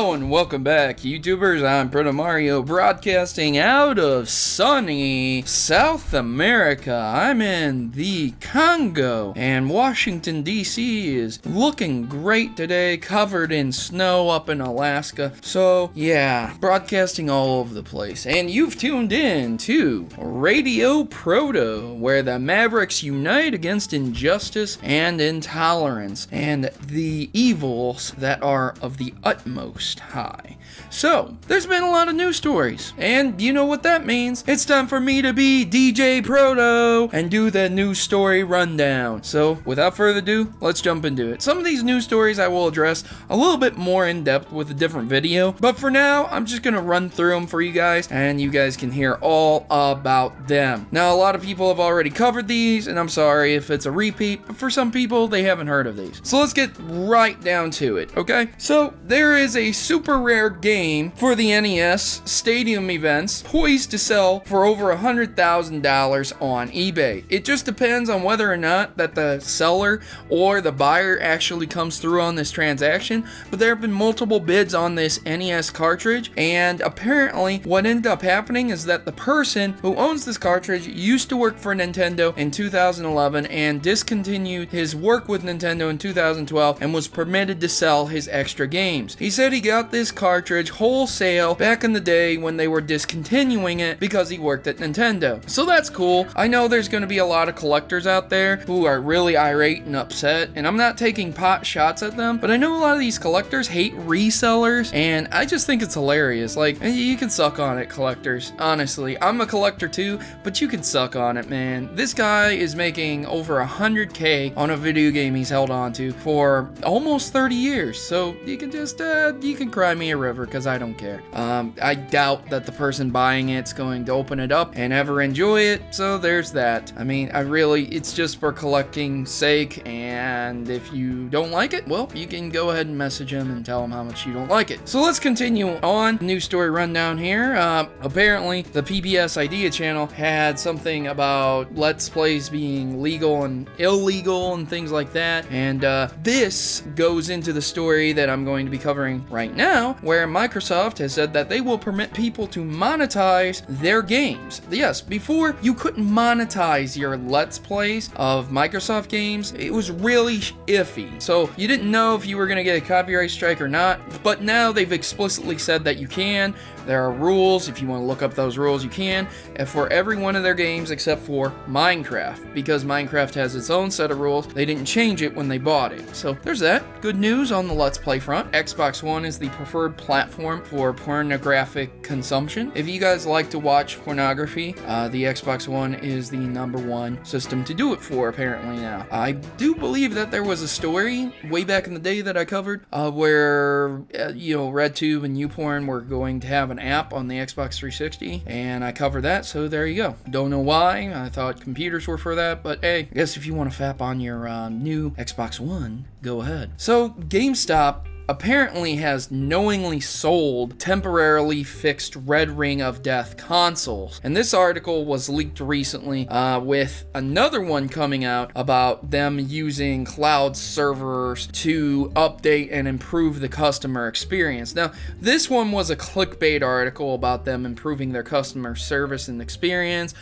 Hello and welcome back, YouTubers. I'm Protomario, broadcasting out of sunny South America. I'm in the Congo, and Washington, D.C. is looking great today, covered in snow up in Alaska. So, yeah, broadcasting all over the place. And you've tuned in to Radio Proto, where the Mavericks unite against injustice and intolerance, and the evils that are of the utmost high. So, there's been a lot of news stories, and you know what that means. It's time for me to be DJ Proto and do the news story rundown. So, without further ado, let's jump into it. Some of these news stories I will address a little bit more in depth with a different video, but for now, I'm just gonna run through them for you guys, and you guys can hear all about them. Now, a lot of people have already covered these, and I'm sorry if it's a repeat, but for some people, they haven't heard of these. So let's get right down to it, okay? So, there is a super rare game for the NES Stadium events poised to sell for over $100,000 on eBay. It just depends on whether or not that the seller or the buyer actually comes through on this transaction, but there have been multiple bids on this NES cartridge, and apparently what ended up happening is that the person who owns this cartridge used to work for Nintendo in 2011 and discontinued his work with Nintendo in 2012 and was permitted to sell his extra games. He said he got this cartridge wholesale back in the day when they were discontinuing it because he worked at Nintendo. So that's cool. I know there's going to be a lot of collectors out there who are really irate and upset, and I'm not taking pot shots at them, but I know a lot of these collectors hate resellers, and I just think it's hilarious. Like, you can suck on it, collectors. Honestly, I'm a collector too, but you can suck on it, man. This guy is making over 100K on a video game he's held on to for almost 30 years, so you can just, you can cry me a river, because I don't care. I doubt that the person buying it's going to open it up and ever enjoy it, so there's that. I mean, it's just for collecting sake, and if you don't like it, well, you can go ahead and message him and tell him how much you don't like it. So let's continue on. News story rundown here. Apparently, the PBS Idea channel had something about Let's Plays being legal and illegal and things like that, and this goes into the story that I'm going to be covering right now, where Microsoft has said that they will permit people to monetize their games. Yes, before you couldn't monetize your Let's Plays of Microsoft games. It was really iffy, so you didn't know if you were going to get a copyright strike or not, but now they've explicitly said that you can. There are rules. If you want to look up those rules, you can, and for every one of their games except for Minecraft, because Minecraft has its own set of rules. They didn't change it when they bought it. So there's that. Good news on the Let's Play front. Xbox One is the preferred platform for pornographic consumption. If you guys like to watch pornography, the Xbox One is the #1 system to do it for, apparently now. I do believe that there was a story way back in the day that I covered where, you know, RedTube and YouPorn were going to have an app on the Xbox 360, and I covered that, so there you go. Don't know why. I thought computers were for that, but hey, I guess if you want to fap on your new Xbox One, go ahead. So, Gamestop apparently has knowingly sold temporarily fixed Red Ring of Death consoles. And this article was leaked recently with another one coming out about them using cloud servers to update and improve the customer experience. Now, this one was a clickbait article about them improving their customer service and experience.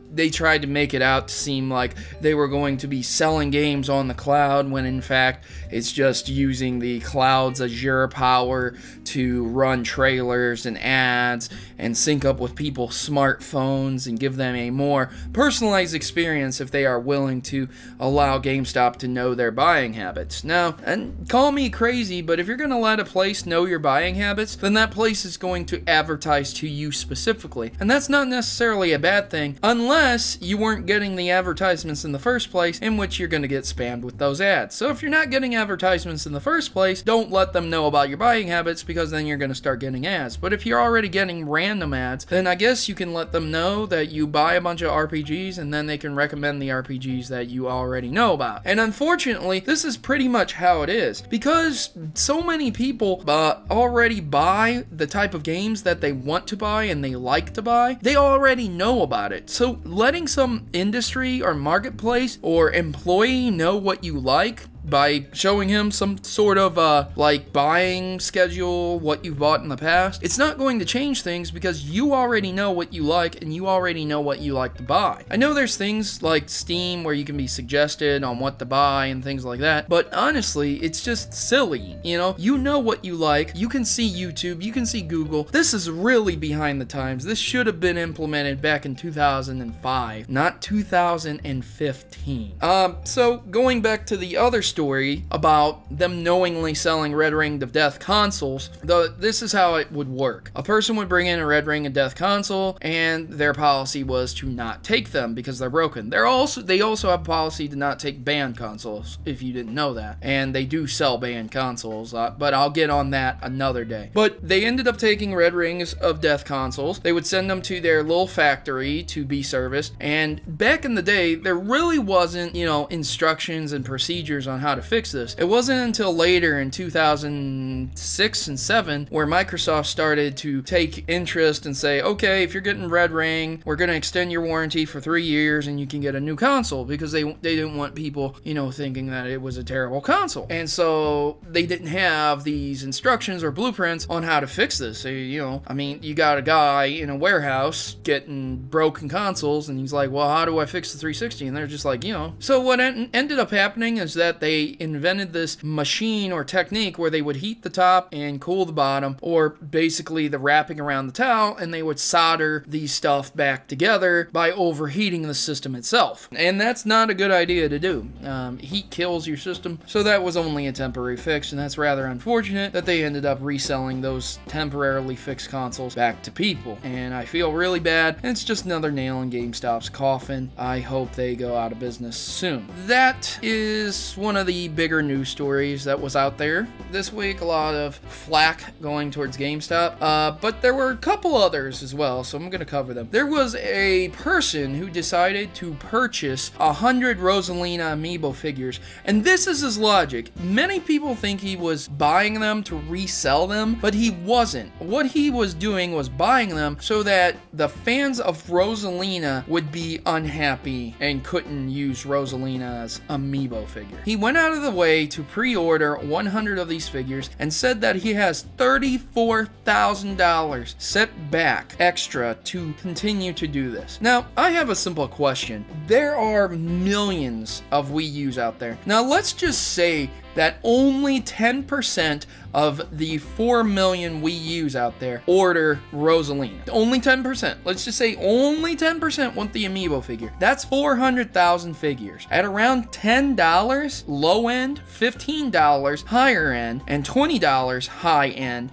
They tried to make it out to seem like they were going to be selling games on the cloud, when in fact it's just using the cloud's Azure power to run trailers and ads and sync up with people's smartphones and give them a more personalized experience if they are willing to allow GameStop to know their buying habits. Now, and call me crazy, but if you're going to let a place know your buying habits, then that place is going to advertise to you specifically. And that's not necessarily a bad thing, unless you weren't getting the advertisements in the first place, in which you're going to get spammed with those ads. So if you're not getting advertisements in the first place, don't let them know about your buying habits, because then you're going to start getting ads. But if you're already getting random ads, then I guess you can let them know that you buy a bunch of RPGs, and then they can recommend the RPGs that you already know about. And unfortunately, this is pretty much how it is, because so many people already buy the type of games that they want to buy and they like to buy. They already know about it. So letting some industry or marketplace or employee know what you like by showing him some sort of like buying schedule, what you've bought in the past, it's not going to change things because you already know what you like and you already know what you like to buy. I know there's things like Steam where you can be suggested on what to buy and things like that, but honestly, it's just silly. You know what you like. You can see YouTube, you can see Google. This is really behind the times. This should have been implemented back in 2005, not 2015. So going back to the other story about them knowingly selling Red Ring of Death consoles, this is how it would work. A person would bring in a Red Ring of Death console, and their policy was to not take them because they're broken. They also have a policy to not take banned consoles, if you didn't know that. And they do sell banned consoles, but I'll get on that another day. But they ended up taking Red Rings of Death consoles. They would send them to their little factory to be serviced. And back in the day, there really wasn't, instructions and procedures on how to fix this. It wasn't until later in 2006 and 7 where Microsoft started to take interest and say, okay, if you're getting Red Ring, we're going to extend your warranty for 3 years and you can get a new console, because they didn't want people, thinking that it was a terrible console. And so they didn't have these instructions or blueprints on how to fix this. So, you got a guy in a warehouse getting broken consoles and he's like, well, how do I fix the 360? And they're just like, So what ended up happening is that they invented this machine or technique where they would heat the top and cool the bottom, or basically the wrapping around the towel, and they would solder these stuff back together by overheating the system itself. And that's not a good idea to do. Heat kills your system, so that was only a temporary fix, and that's rather unfortunate that they ended up reselling those temporarily fixed consoles back to people. And I feel really bad, and it's just another nail in GameStop's coffin. I hope they go out of business soon. That is one of the bigger news stories that was out there this week. A lot of flack going towards GameStop, but there were a couple others as well, so I'm going to cover them. There was a person who decided to purchase 100 Rosalina amiibo figures, and this is his logic. Many people think he was buying them to resell them, but he wasn't. What he was doing was buying them so that the fans of Rosalina would be unhappy and couldn't use Rosalina's amiibo figure. He went out of the way to pre-order 100 of these figures and said that he has $34,000 set back extra to continue to do this. Now, I have a simple question. There are millions of Wii U's out there. Now, let's just say that only 10% of the 4 million Wii U's out there order Rosalina. Only 10%. Let's just say only 10% want the amiibo figure. That's 400,000 figures. At around $10 low end, $15 higher end, and $20 high end,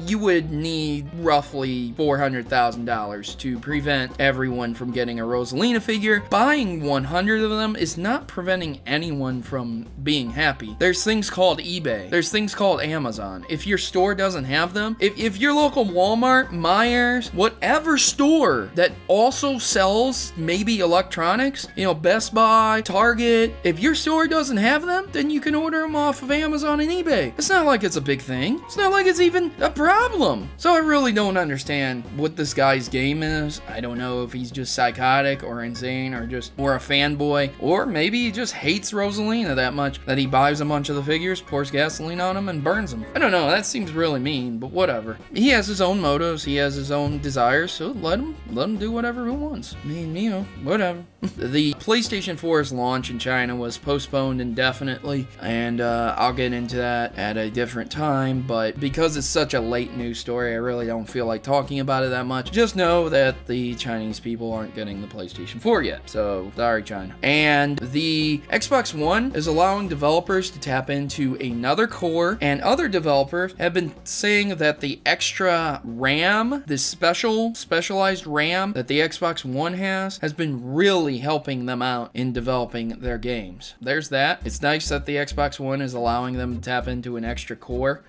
you would need roughly $400,000 to prevent everyone from getting a Rosalina figure. Buying 100 of them is not preventing anyone from being happy. There's things called eBay. There's things called Amazon. If your store doesn't have them, if your local Walmart, Myers, whatever store that also sells maybe electronics, Best Buy, Target, if your store doesn't have them, then you can order them off of Amazon and eBay. It's not like it's a big thing. It's not like it's even a problem. So I really don't understand what this guy's game is. I don't know if he's just psychotic or insane or a fanboy, or maybe he just hates Rosalina that much that he buys a bunch of the figures, pours gasoline on them, and burns them. I don't know, that seems really mean, but whatever. He has his own motives, he has his own desires, so let him do whatever he wants. I mean, whatever. The PlayStation 4's launch in China was postponed indefinitely, and I'll get into that at a different time, but because it's such a late news story, I really don't feel like talking about it that much. Just know that the Chinese people aren't getting the PlayStation 4 yet, so sorry, China. And the Xbox One is allowing developers to tap into another core, and other developers have been saying that the extra RAM, this specialized RAM that the Xbox One has been really helping them out in developing their games. There's that. It's nice that the Xbox One is allowing them to tap into an extra core,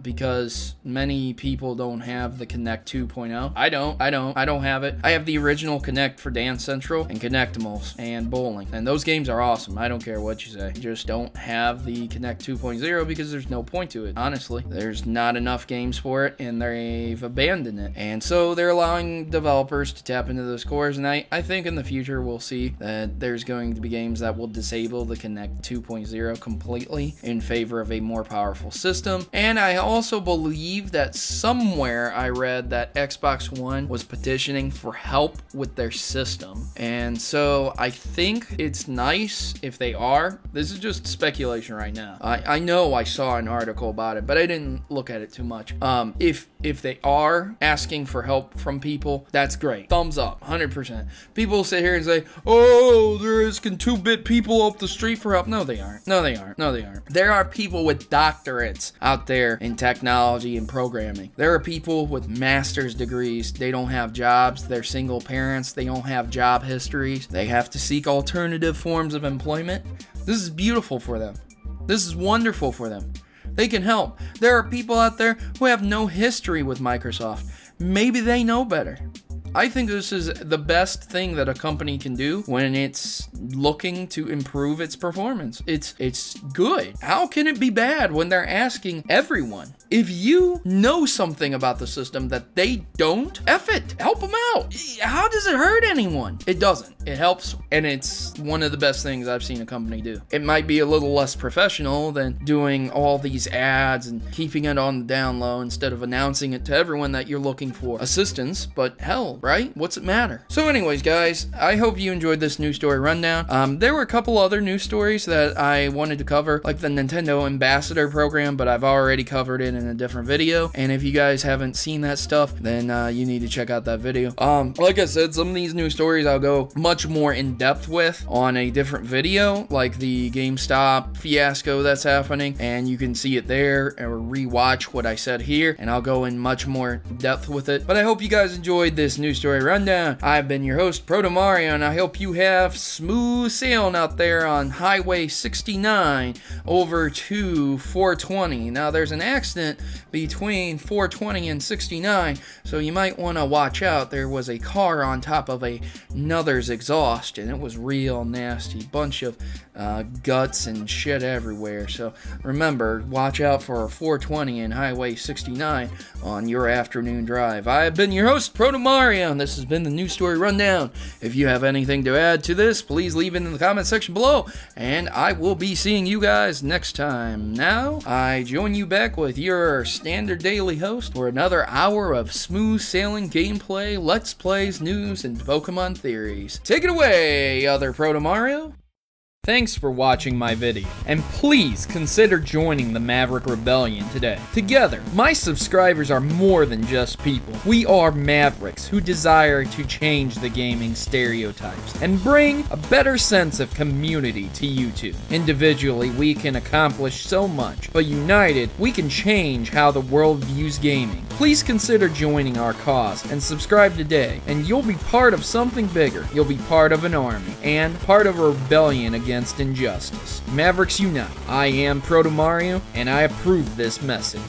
because many people don't have the Kinect 2.0. I don't have it. I have the original Kinect for Dance Central and Kinectimals and bowling, and those games are awesome. I don't care what you say. I just don't have the Kinect 2.0 because there's no point to it. stupid, honestly. There's not enough games for it, and they've abandoned it. And so they're allowing developers to tap into those cores, and I think in the future we'll see that there's going to be games that will disable the Kinect 2.0 completely in favor of a more powerful system. And I also believe that somewhere I read that Xbox One was petitioning for help with their system. And so I think it's nice if they are. This is just speculation right now. I know I saw an article about it, but I didn't look at it too much. If they are asking for help from people, that's great. Thumbs up, 100%. People sit here and say, oh, they're asking 2-bit people up the street for help. No, they aren't. No, they aren't. No, they aren't. There are people with doctorates out there in technology and programming. There are people with master's degrees. They don't have jobs. They're single parents. They don't have job histories. They have to seek alternative forms of employment. This is beautiful for them. This is wonderful for them. They can help. There are people out there who have no history with Microsoft. Maybe they know better. I think this is the best thing that a company can do when it's looking to improve its performance. It's good. How can it be bad when they're asking everyone? If you know something about the system that they don't, F it. Help them out. How does it hurt anyone? It doesn't. It helps, and it's one of the best things I've seen a company do. It might be a little less professional than doing all these ads and keeping it on the down low instead of announcing it to everyone that you're looking for assistance, but hell, right? What's it matter? So anyways, guys, I hope you enjoyed this news story rundown. There were a couple other news stories that I wanted to cover, like the Nintendo Ambassador program, but I've already covered it in a different video. And if you guys haven't seen that stuff, then you need to check out that video. Like I said, some of these news stories I'll go much more in depth with on a different video, like the GameStop fiasco that's happening, and you can see it there or rewatch what I said here, and I'll go in much more depth with it. But I hope you guys enjoyed this news story rundown. I've been your host, Protomario, and I hope you have smooth sailing out there on Highway 69 over to 420. Now, there's an accident between 420 and 69, so you might want to watch out. There was a car on top of another's exhaust, and it was real nasty. Bunch of guts and shit everywhere. So remember, watch out for 420 and Highway 69 on your afternoon drive. I have been your host, Protomario, and this has been the News Story Rundown. If you have anything to add to this, please leave it in the comment section below, and I will be seeing you guys next time. Now, I join you back with your standard daily host for another hour of smooth sailing gameplay, let's plays, news, and Pokemon theories. Take it away, other Protomario. Thanks for watching my video, and please consider joining the Maverick Rebellion today. Together, my subscribers are more than just people. We are Mavericks who desire to change the gaming stereotypes and bring a better sense of community to YouTube. Individually, we can accomplish so much, but united, we can change how the world views gaming. Please consider joining our cause and subscribe today, and you'll be part of something bigger. You'll be part of an army and part of a rebellion against injustice. Mavericks unite. I am Protomario, and I approve this message.